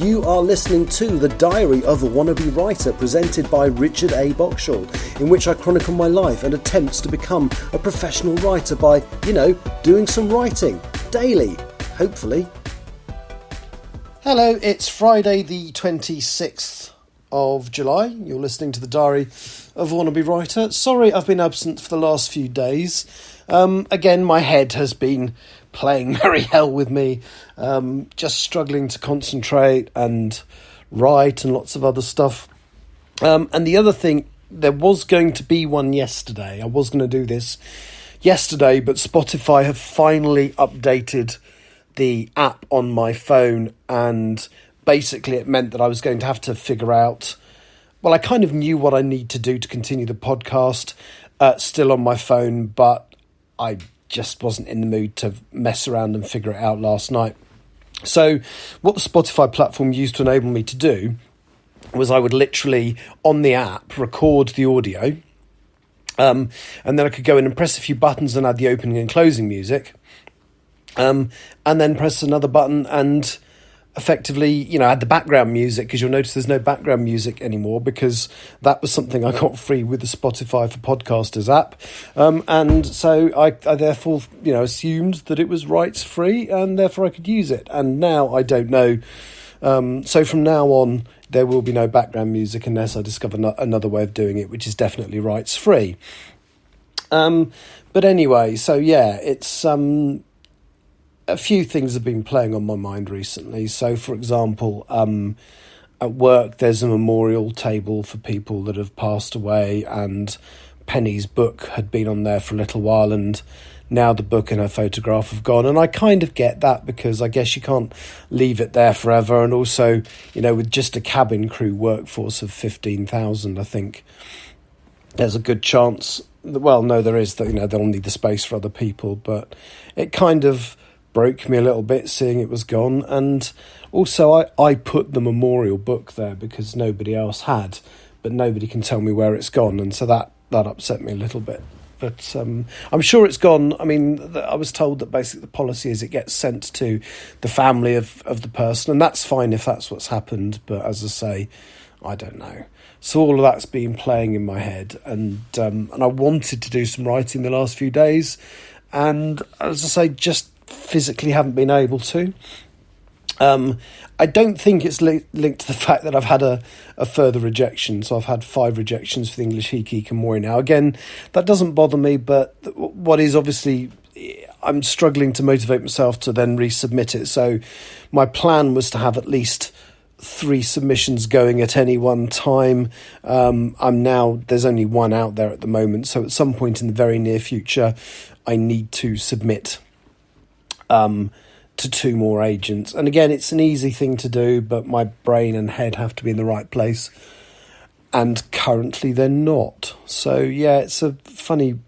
You are listening to The Diary of a Wannabe Writer, presented by Richard A. Boxshall, in which I chronicle my life and attempts to become a professional writer by, doing some writing, daily, hopefully. Hello, it's Friday the 26th of July. You're listening to The Diary of a Wannabe Writer. Sorry I've been absent for the last few days. Again, my head has been playing merry hell with me, just struggling to concentrate and write and lots of other stuff. And the other thing, there was going to be one yesterday. I was going to do this yesterday, but Spotify have finally updated the app on my phone, and basically it meant that I was going to have to figure out, well, I kind of knew what I need to do to continue the podcast still on my phone, but I just wasn't in the mood to mess around and figure it out last night. So what the Spotify platform used to enable me to do was I would literally, on the app, record the audio, and then I could go in and press a few buttons and add the opening and closing music, and then press another button and effectively, add the background music, because you'll notice there's no background music anymore, because that was something I got free with the Spotify for Podcasters app. And so I therefore, assumed that it was rights free and therefore I could use it. And now I don't know. So from now on, there will be no background music unless I discover another way of doing it, which is definitely rights free. But anyway, so yeah, it's a few things have been playing on my mind recently. So, for example, at work, there's a memorial table for people that have passed away, and Penny's book had been on there for a little while, and now the book and her photograph have gone. And I kind of get that, because I guess you can't leave it there forever. And also, with just a cabin crew workforce of 15,000, I think there's a good chance, well, no, there is, that, they'll need the space for other people. But it kind of broke me a little bit seeing it was gone. And also I put the memorial book there because nobody else had, but nobody can tell me where it's gone, and so that upset me a little bit. But I'm sure it's gone. I mean, I was told that basically the policy is it gets sent to the family of the person, and that's fine if that's what's happened, but as I say, I don't know. So all of that's been playing in my head, and I wanted to do some writing the last few days, and as I say, just physically haven't been able to. I don't think it's linked to the fact that I've had a further rejection. So I've had 5 rejections for the English Hikikomori Mori now. Again, that doesn't bother me, but what is obviously, I'm struggling to motivate myself to then resubmit it. So my plan was to have at least 3 submissions going at any one time. There's only 1 out there at the moment. So at some point in the very near future, I need to submit to 2 more agents. And again, it's an easy thing to do, but my brain and head have to be in the right place, and currently they're not. So yeah, it's a funny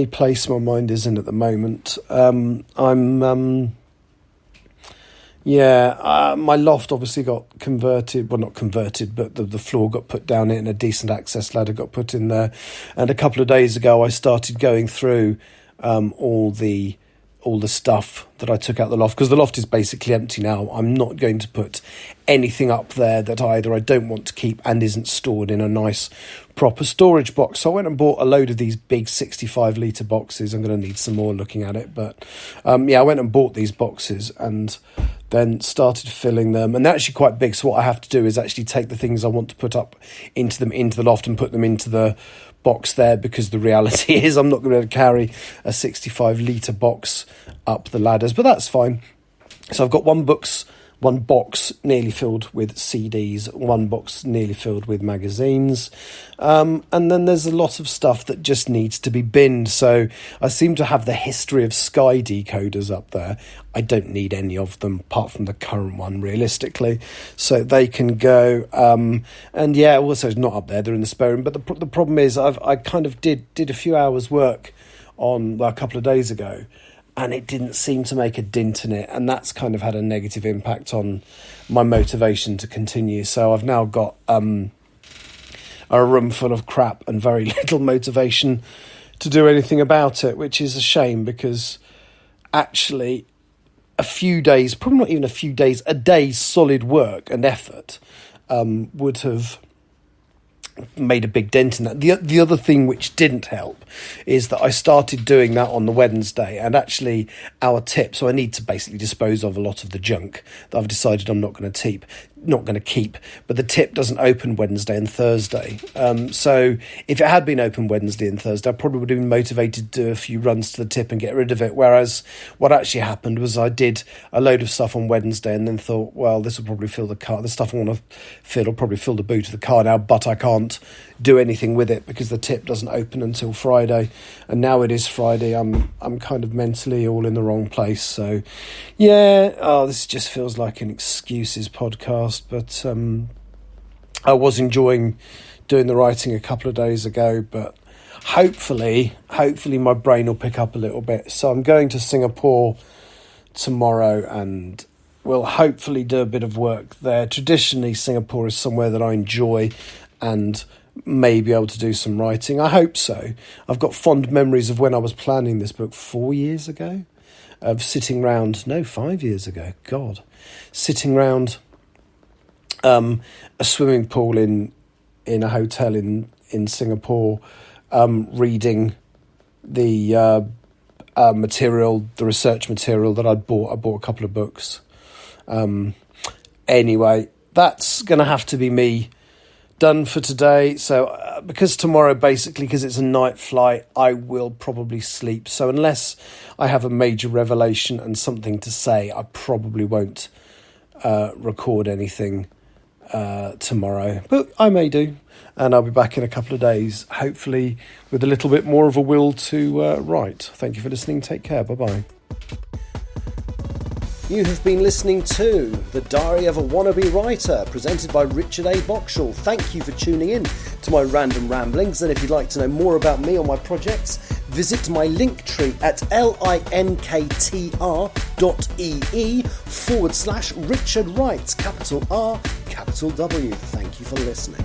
place my mind is in at the moment. My loft obviously got converted, well, not converted, but the floor got put down in, and a decent access ladder got put in there. And a couple of days ago I started going through all the stuff that I took out the loft, because the loft is basically empty now. I'm not going to put anything up there that either I don't want to keep and isn't stored in a nice proper storage box. So I went and bought a load of these big 65 litre boxes. I'm going to need some more looking at it, but I went and bought these boxes and then started filling them, and they're actually quite big. So what I have to do is actually take the things I want to put up into the loft and put them into the box there, because the reality is I'm not going to be able to carry a 65 litre box up the ladders, but that's fine. So I've got one box nearly filled with CDs, one box nearly filled with magazines, and then there's a lot of stuff that just needs to be binned. So I seem to have the history of Sky decoders up there. I don't need any of them apart from the current one, realistically, so they can go. And yeah, also it's not up there, they're in the spare room. But the problem is I kind of did a few hours work on a couple of days ago, and it didn't seem to make a dint in it, and that's kind of had a negative impact on my motivation to continue. So I've now got a room full of crap and very little motivation to do anything about it, which is a shame, because actually a few days, probably not even a few days, a day's solid work and effort would have made a big dent in that. The other thing which didn't help is that I started doing that on the Wednesday, and actually our tip, so I need to basically dispose of a lot of the junk that I've decided I'm not going to keep, but the tip doesn't open Wednesday and Thursday. So if it had been open Wednesday and Thursday, I probably would have been motivated to do a few runs to the tip and get rid of it. Whereas what actually happened was I did a load of stuff on Wednesday and then thought, well, this will probably fill the car. The stuff I want to fill will probably fill the boot of the car now, but I can't do anything with it because the tip doesn't open until Friday. And now it is Friday. I'm kind of mentally all in the wrong place. So yeah, this just feels like an excuses podcast. But I was enjoying doing the writing a couple of days ago, but hopefully my brain will pick up a little bit. So I'm going to Singapore tomorrow and will hopefully do a bit of work there. Traditionally, Singapore is somewhere that I enjoy and may be able to do some writing. I hope so. I've got fond memories of when I was planning this book 4 years ago, of sitting round, 5 years ago, sitting round a swimming pool in a hotel in Singapore, reading the material, the research material that I'd bought. I bought a couple of books. Anyway, that's going to have to be me done for today. So because tomorrow, basically, because it's a night flight, I will probably sleep. So unless I have a major revelation and something to say, I probably won't record anything tomorrow, but I may do, and I'll be back in a couple of days, hopefully with a little bit more of a will to write. Thank you for listening. Take care. Bye-bye. You have been listening to The Diary of a Wannabe Writer, presented by Richard A. Boxall. Thank you for tuning in to my random ramblings, and if you'd like to know more about me or my projects, visit my link tree at linktr.ee/Richard Writes, capital R, capital W. Thank you for listening.